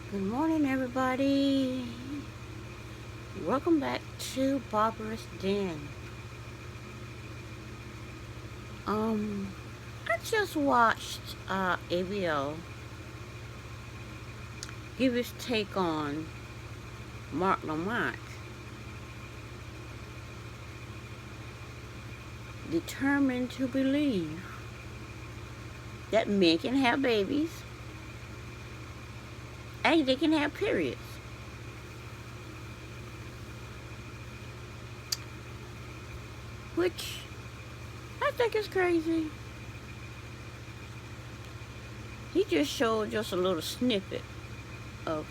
Good morning, everybody. Welcome back to Barbara's Den. I just watched ABO give his take on Mark Lamont, determined to believe that men can have babies and they can have periods. Which I think is crazy. He just showed just a little snippet of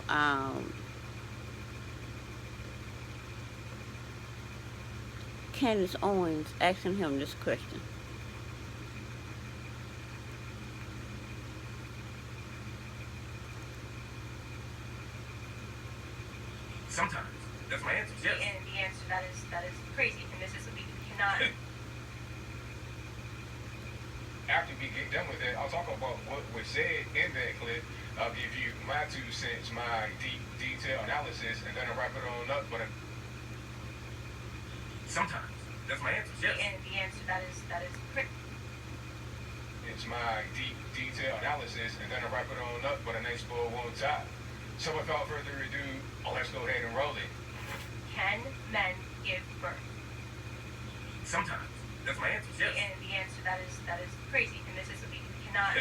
Candace Owens asking him this question. Sometimes. That's my answer. Yes. And the answer that is crazy, and this is we cannot. After we get done with it, I'll talk about what was said in that clip. I'll give you my 2 cents, my deep detail analysis, and then I'll wrap it on up. But sometimes. That's my answer. Yes. And the answer that is crazy. It's my deep detail analysis, and then I'll wrap it on up. But a nice bow won't tie. So without further ado, let's go ahead and roll it. Can men give birth? Sometimes. That's my answer. Yes. And the answer that is crazy, and this is we cannot.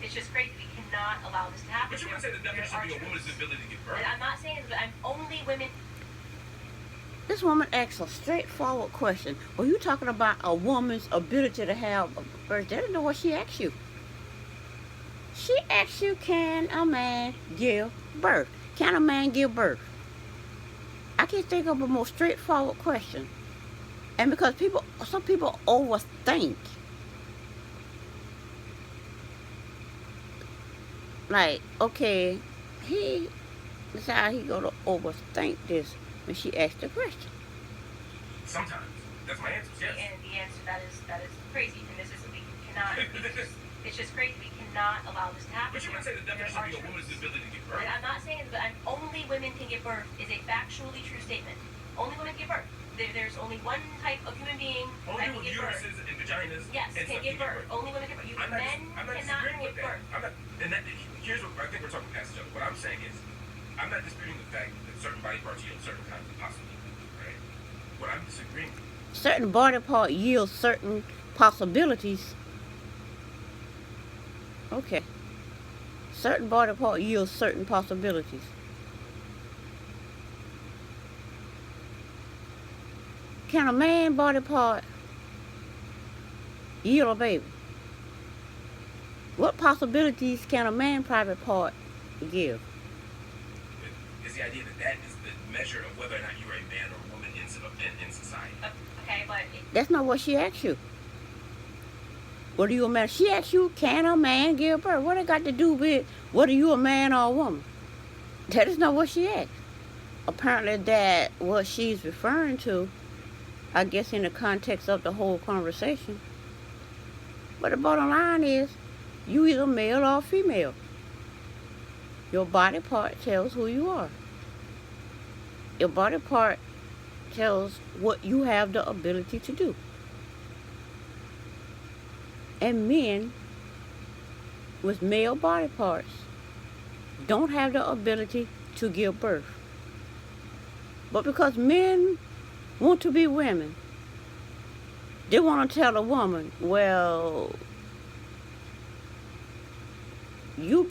It's just crazy. We cannot allow this to happen. But you wouldn't say the definition should be a woman's ability to give birth. I'm not saying this, but I'm only women. This woman asks a straightforward question. Were you talking about a woman's ability to have a birth? That isn't what she asked you. She asked you, can a man give birth? Can a man give birth? I can't think of a more straightforward question. And because some people overthink. Like, okay, this how he gonna overthink this when she asked the question. Sometimes. That's my answer. Yes. And the answer that is crazy, and this is we cannot. It's just crazy. We cannot allow this to happen. But you wouldn't say the definition should be a woman's ability to give birth. I'm not saying this, but only women can give birth is a factually true statement. Only women can give birth. There's only one type of human being Only that can give birth. uteruses and vaginas. Yes, and can give birth. Only women can give birth. I'm not Cannot disagreeing with give that. birth. I'm not, and that, here's what I think we're talking past each other. What I'm saying is, I'm not disputing the fact that certain body parts yield certain kinds of possibilities, right? What I'm disagreeing with. Certain body part yields certain possibilities. Okay. Certain body part yields certain possibilities. Can a man body part yield a baby? What possibilities can a man private part give? It's the idea that that is the measure of whether or not you're a man or a woman in society. Okay, but That's not what she asked you. What are you a man? She asked you, can a man give birth? What it got to do with whether you a man or a woman? That is not what she asked. Apparently that what she's referring to, I guess in the context of the whole conversation. But the bottom line is, you either male or female. Your body part tells who you are. Your body part tells what you have the ability to do. And men with male body parts don't have the ability to give birth. But because men want to be women, they want to tell a woman, well, you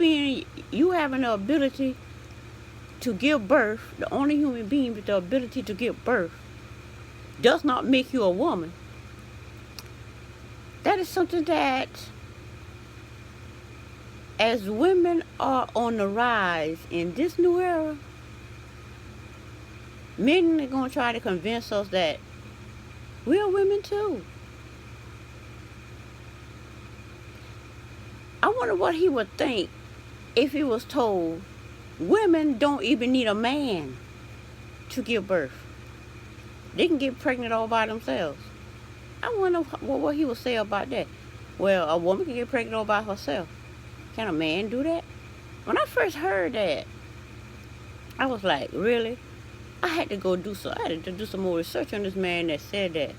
having the ability to give birth, the only human being with the ability to give birth, does not make you a woman. That is something that, as women are on the rise in this new era, men are going to try to convince us that we're women too. I wonder what he would think if he was told women don't even need a man to give birth. They can get pregnant all by themselves. I wonder what he would say about that. Well, a woman can get pregnant all by herself. Can a man do that? When I first heard that, I was like, really? I had to do some more research on this man that said that.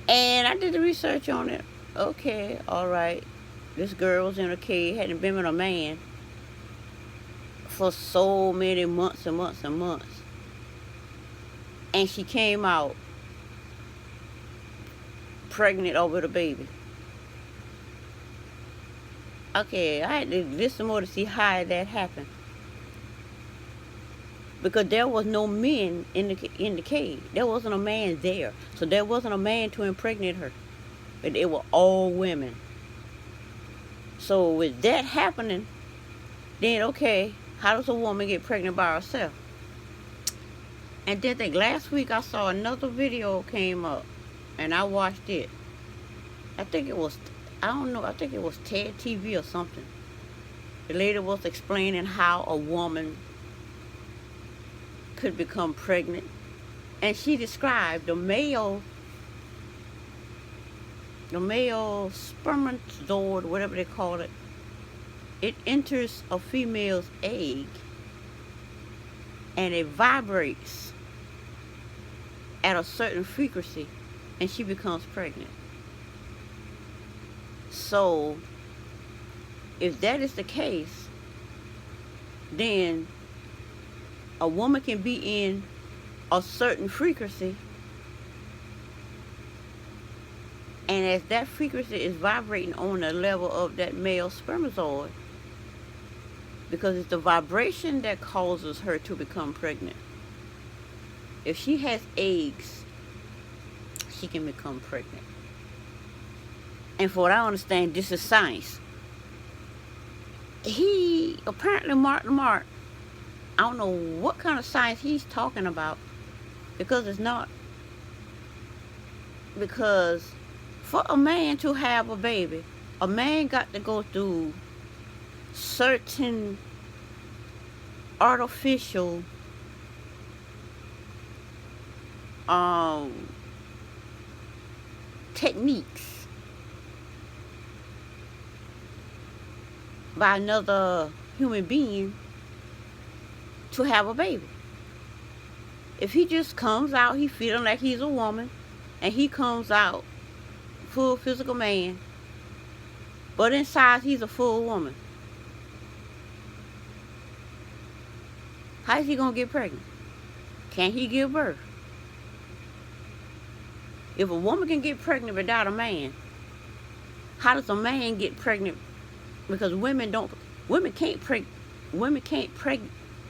And I did the research on it. Okay, all right. This girl was in a cave, hadn't been with a man for so many months and months and months. And she came out pregnant over the baby. Okay, I had to listen more to see how that happened. Because there was no men in the cave. There wasn't a man there. So there wasn't a man to impregnate her. But they were all women. So with that happening, then okay, how does a woman get pregnant by herself? And then I think last week I saw another video came up, and I watched it. I think it was, I don't know, I think it was TED TV or something. The lady was explaining how a woman could become pregnant. And she described the male spermatozoid, whatever they call it. It enters a female's egg and it vibrates at a certain frequency and she becomes pregnant. So if that is the case, then a woman can be in a certain frequency, and as that frequency is vibrating on the level of that male spermatozoid, because it's the vibration that causes her to become pregnant. If she has eggs, she can become pregnant. And for what I understand, this is science. Apparently Lamont, I don't know what kind of science he's talking about, because it's not. Because for a man to have a baby, a man got to go through certain artificial techniques by another human being to have a baby. If he just comes out, he feeling like he's a woman, and he comes out full physical man, but inside he's a full woman, how is he gonna get pregnant? Can he give birth? If a woman can get pregnant without a man, how does a man get pregnant? Because women can't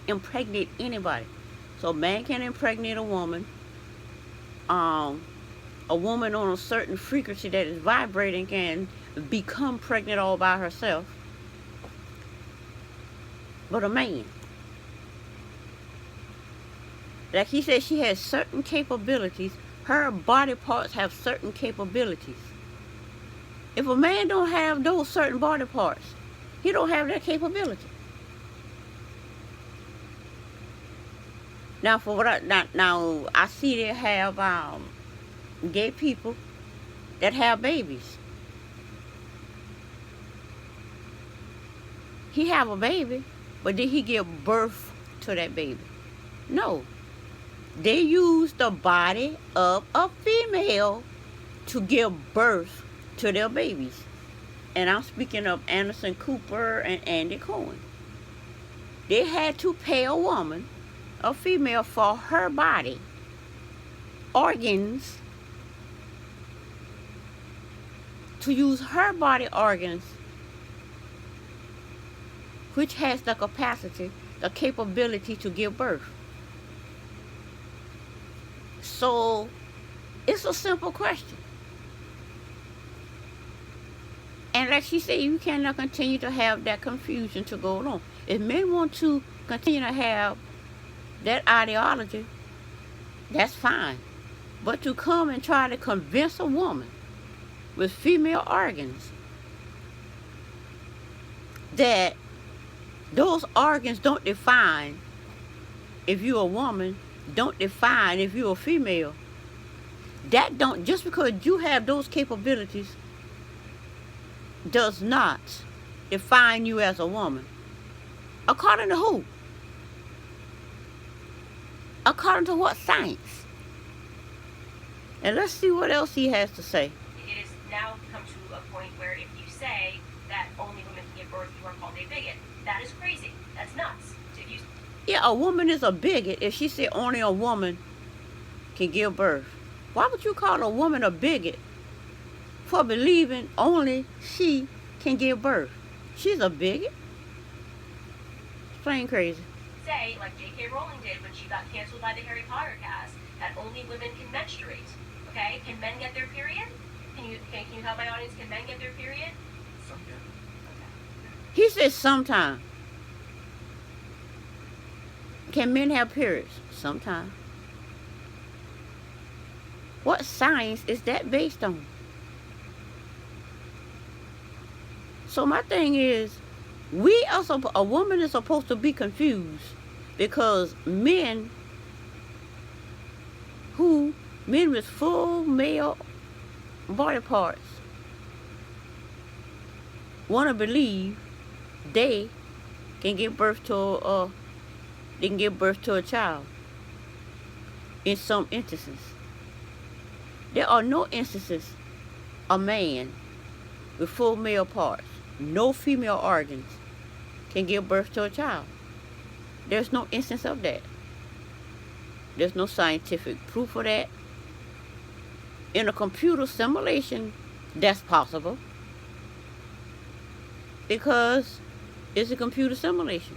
impregnate anybody. So a man can impregnate a woman. A woman on a certain frequency that is vibrating can become pregnant all by herself. But a man, like he said, she has certain capabilities. Her body parts have certain capabilities. If a man don't have those certain body parts, he don't have that capability. Now, for what I see they have gay people that have babies. He have a baby, but did he give birth to that baby? No. They use the body of a female to give birth to their babies. And I'm speaking of Anderson Cooper and Andy Cohen. They had to pay a woman, a female, for her body, organs, to use her body organs, which has the capacity, the capability to give birth. So it's a simple question. And like she said, you cannot continue to have that confusion to go on. If men want to continue to have that ideology, that's fine. But to come and try to convince a woman with female organs that those organs don't define if you're a woman, don't define if you're a female, that don't, just because you have those capabilities does not define you as a woman. According to who? According to what science? And let's see what else he has to say. It has now come to a point where if you say that only women can give birth, you are called a bigot. That is crazy. That's nuts. Yeah, a woman is a bigot if she said only a woman can give birth. Why would you call a woman a bigot for believing only she can give birth? She's a bigot. It's plain crazy. Say, like J.K. Rowling did when she got canceled by the Harry Potter cast, that only women can menstruate. Okay? Can men get their period? Can you tell my audience, can men get their period? Some can. Okay. He says sometime. Can men have periods? Sometime. What science is that based on? So my thing is, a woman is supposed to be confused because men with full male body parts want to believe they can give birth to a child in some instances. There are no instances a man with full male parts, no female organs, can give birth to a child. There's no instance of that. There's no scientific proof of that. In a computer simulation, that's possible because it's a computer simulation.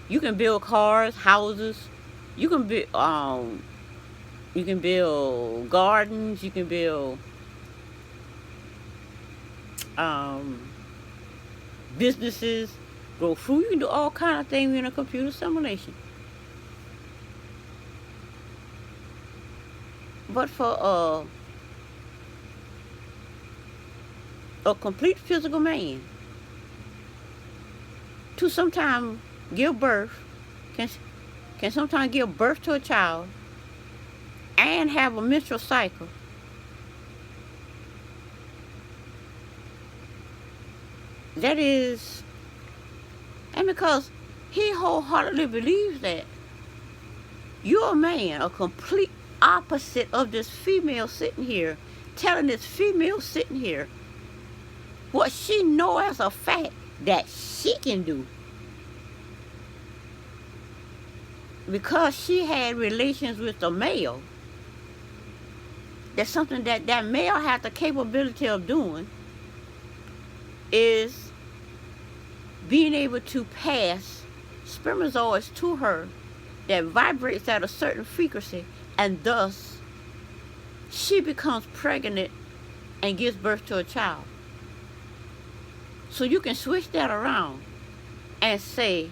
You can build cars, houses. You can build gardens. You can build businesses, grow fruit. You can do all kind of things in a computer simulation. But for a complete physical man to sometimes give birth, can sometimes give birth to a child and have a menstrual cycle, that is, and because he wholeheartedly believes that, you're a man, a complete opposite of this female sitting here, telling this female sitting here what she know as a fact that she can do because she had relations with a male. That's something that male has the capability of doing, is being able to pass spermatozoids to her that vibrates at a certain frequency, and thus she becomes pregnant and gives birth to a child. So you can switch that around and say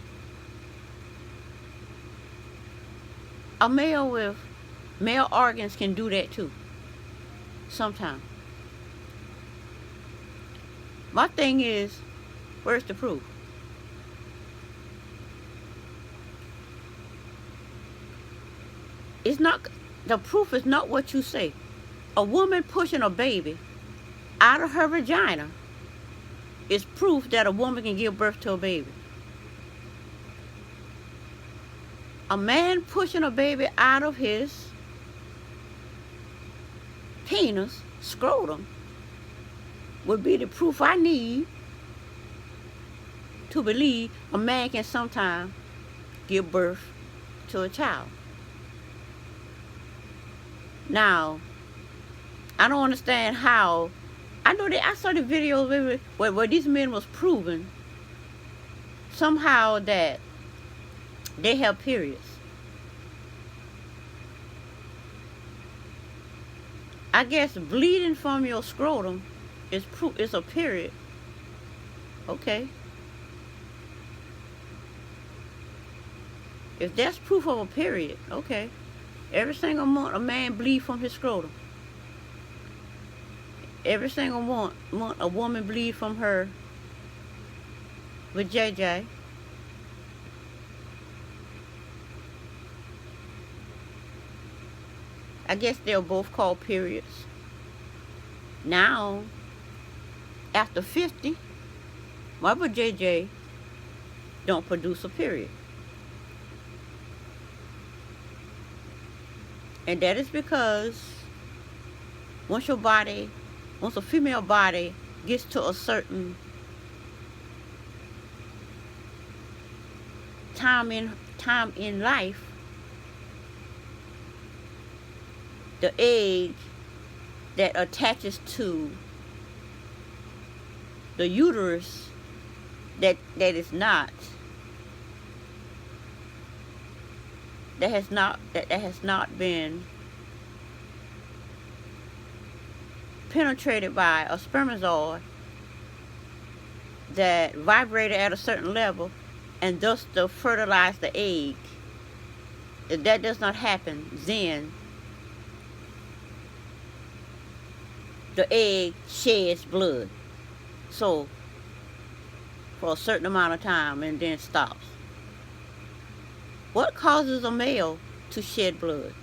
a male with male organs can do that too. Sometimes. My thing is, where's the proof? The proof is not what you say. A woman pushing a baby out of her vagina is proof that a woman can give birth to a baby. A man pushing a baby out of his penis, scrotum, would be the proof I need to believe a man can sometimes give birth to a child. Now, I don't understand how. I know that I saw the videos where these men was proving somehow that they have periods. I guess bleeding from your scrotum is a period. Okay. If that's proof of a period, okay. Every single month a man bleed from his scrotum. Every single month a woman bleed from her with JJ. I guess they're both called periods. Now, after 50, my JJ don't produce a period. And that is because once a female body gets to a certain time in life, the egg that attaches to the uterus that has not been penetrated by a spermatozoid that vibrated at a certain level and thus to fertilize the egg. If that does not happen, then the egg sheds blood. So, for a certain amount of time and then stops. What causes a male to shed blood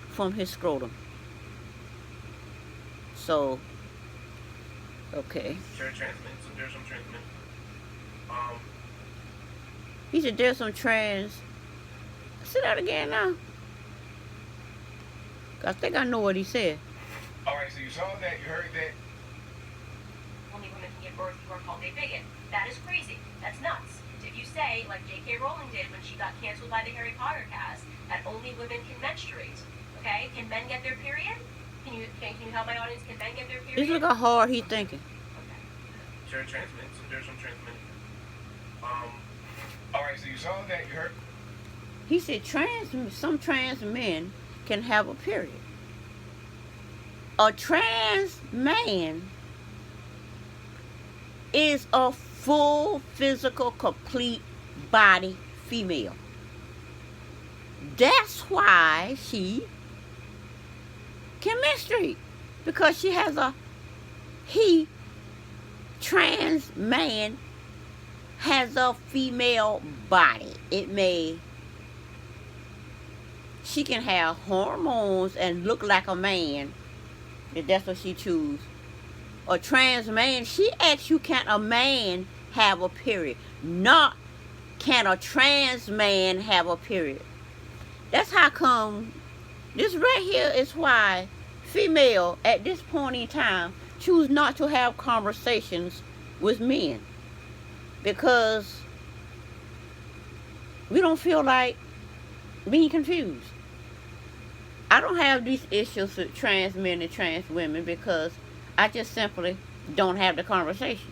from his scrotum? So, okay. There's some transmit. He said there's some trans. Say that again now. I think I know what he said. Alright, so you saw that, you heard that. Only women can give birth who are called a bigot. That is crazy. That's nuts. If you say, like J.K. Rowling did when she got canceled by the Harry Potter cast, that only women can menstruate, okay? Can men get their period? Can you help my audience? Can men get their period? Just look how hard he's thinking. Okay. There's some transmit. Alright, so you saw that, you heard. He said some trans men can have a period. A trans man is a full physical, complete body female. That's why she can menstruate, because she has trans man has a female body. She can have hormones and look like a man, if that's what she chooses. A trans man, she asks you, can a man have a period? Not, can a trans man have a period? That's how come, this right here is why female at this point in time choose not to have conversations with men. Because we don't feel like being confused. I don't have these issues with trans men and trans women because I just simply don't have the conversation.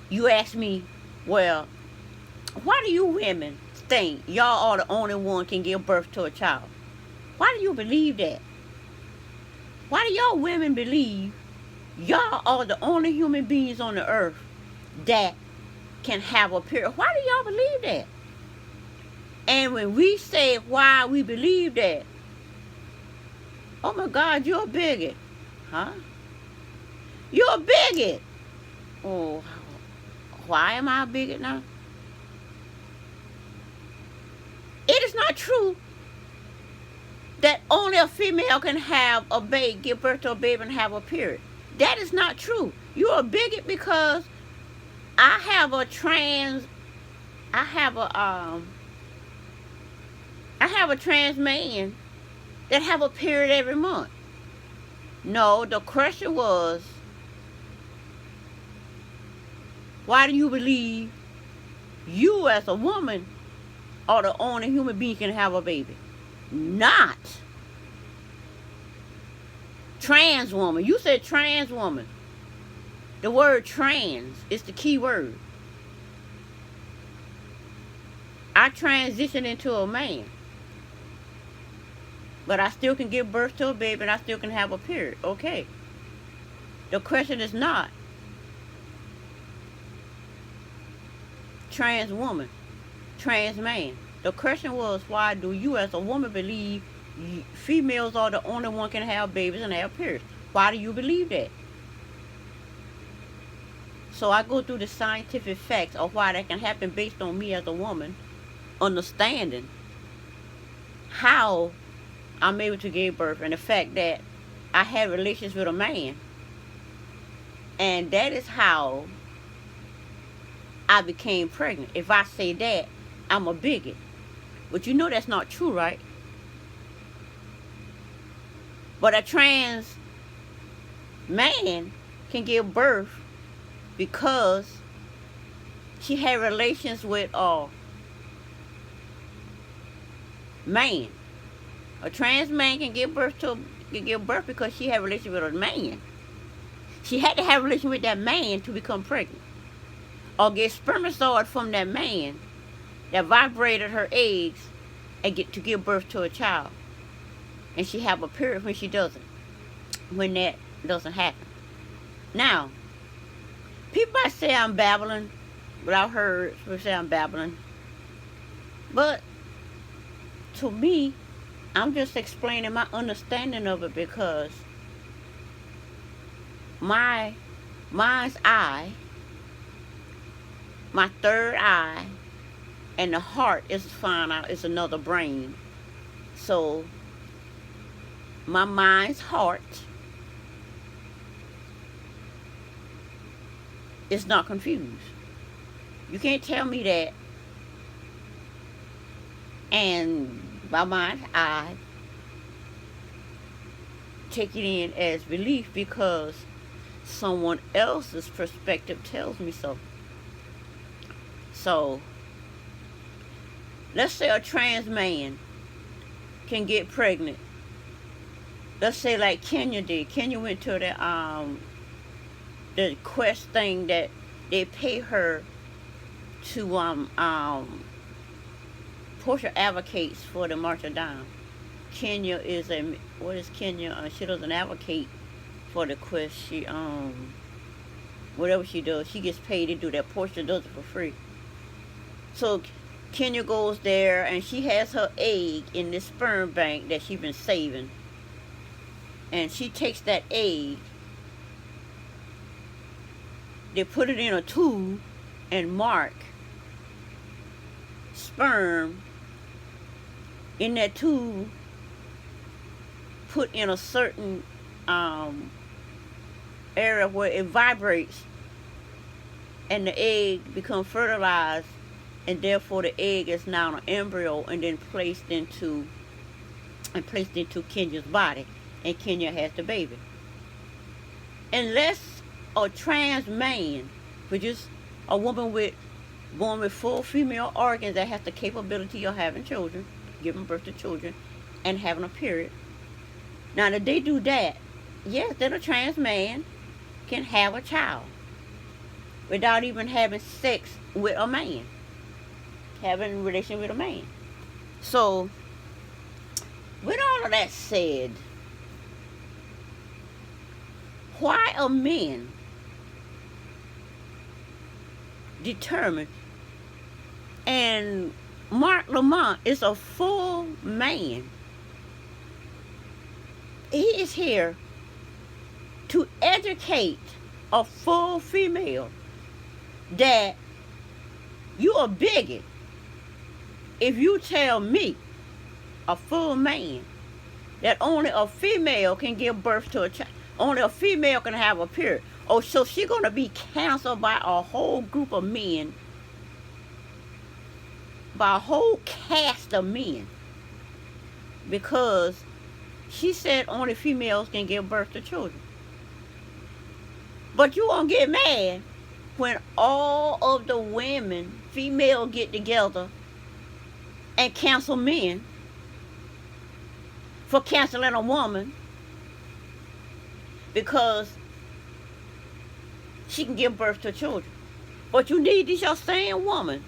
You ask me, well, why do you women think y'all are the only one can give birth to a child? Why do you believe that? Why do y'all women believe y'all are the only human beings on the earth that can have a period? Why do y'all believe that? And when we say why we believe that, oh my God, you're a bigot. Huh? You're a bigot. Oh, why am I a bigot now? It is not true that only a female can have a baby, give birth to a baby and have a period. That is not true. You're a bigot because I have a trans man that have a period every month. No, the question was, why do you believe you as a woman are the only human being can have a baby? Not trans woman. You said trans woman. The word trans is the key word. I transitioned into a man, but I still can give birth to a baby and I still can have a period. Okay. The question is not trans woman, trans man. The question was, why do you as a woman believe females are the only one can have babies and have periods? Why do you believe that? So I go through the scientific facts of why that can happen based on me as a woman understanding how I'm able to give birth and the fact that I had relations with a man. And that is how I became pregnant. If I say that, I'm a bigot. But you know that's not true, right? But a trans man can give birth because she had relations with a man. A trans man can give birth because she had a relationship with a man. She had to have a relationship with that man to become pregnant, or get spermatozoid from that man that vibrated her eggs and get to give birth to a child. And she have a period when she doesn't. When that doesn't happen. Now, people might say I'm babbling, but I've heard people say I'm babbling. But to me, I'm just explaining my understanding of it, because my mind's eye, my third eye, and the heart is found out is another brain. So my mind's heart is not confused. You can't tell me that. And my mind's eye take it in as belief because someone else's perspective tells me so. So let's say a trans man can get pregnant. Let's say like Kenya did. Kenya went to the quest thing that they pay her to Portia advocates for the March of Down. Kenya is what is Kenya? She doesn't advocate for the quest. She whatever she does, she gets paid to do that. Portia does it for free. So Kenya goes there and she has her egg in this sperm bank that she's been saving. And she takes that egg, they put it in a tube and mark sperm in that tube, put in a certain area where it vibrates and the egg becomes fertilized, and therefore the egg is now an embryo and then placed into Kenya's body, and Kenya has the baby. Unless a trans man, which is a woman born with full female organs that has the capability of having children, giving birth to children, and having a period. Now, if they do that, yes, then a trans man can have a child without even having sex with a man, having a relation with a man. So, with all of that said, why are men determined? And Mark Lamont is a full man. He is here to educate a full female that you a bigot if you tell me, a full man, that only a female can give birth to a child. Only a female can have a period. Oh, so she's going to be canceled by a whole group of men, by a whole cast of men, because she said only females can give birth to children. But you won't get mad when all of the women, female, get together and cancel men for canceling a woman because she can give birth to children. But you need these your same woman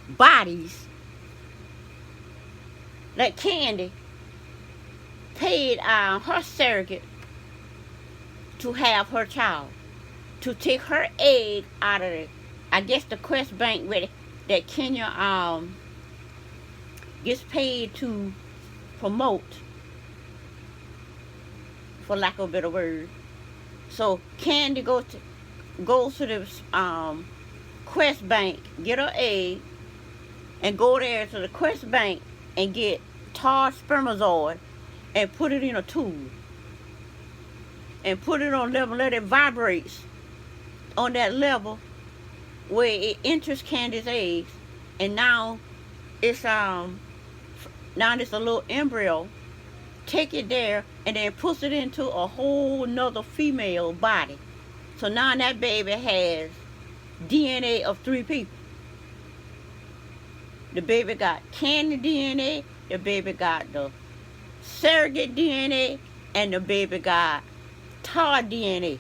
bodies like Candy paid her surrogate to have her child, to take her egg out of the Quest Bank with that Kenya gets paid to promote, for lack of a better word. So Candy goes to the Quest Bank, get her egg, and go there to the Quest Bank and get tar spermatozoid and put it in a tube and put it on level, let it vibrate on that level where it enters Candy's eggs, and now it's now it's a little embryo. Take it there and then puts it into a whole nother female body. So now that baby has DNA of 3 people. The baby got Candy DNA, the baby got the surrogate DNA, and the baby got Todd DNA.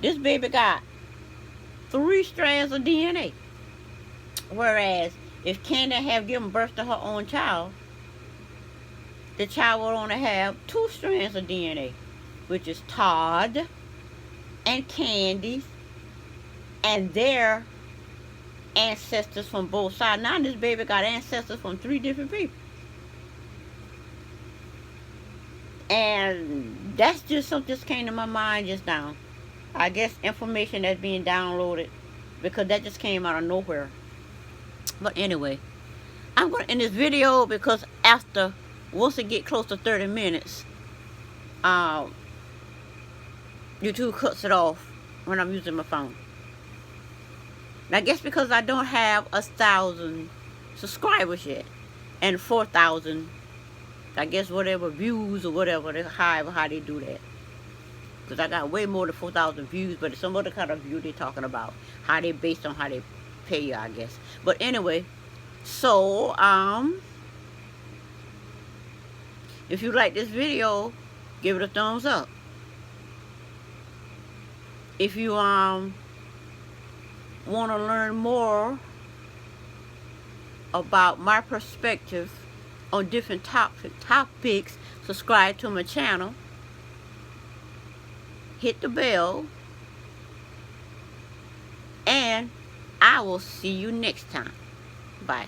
This baby got 3 strands of DNA. Whereas if Candy have given birth to her own child, the child will only have 2 strands of DNA, which is Todd and Candy's and their ancestors from both sides. Now this baby got ancestors from 3 different people. And that's just something that came to my mind just now. I guess information that's being downloaded because that just came out of nowhere. But anyway, I'm going to end this video because after, once it get close to 30 minutes, YouTube cuts it off when I'm using my phone. And I guess because I don't have 1,000 subscribers yet, and 4,000, I guess whatever views or whatever, how they do that. Because I got way more than 4,000 views, but it's some other kind of view they're talking about. How they based on how they pay you, I guess. But anyway, so if you like this video, give it a thumbs up. If you want to learn more about my perspective on different topics, subscribe to my channel, hit the bell, and I will see you next time. Bye.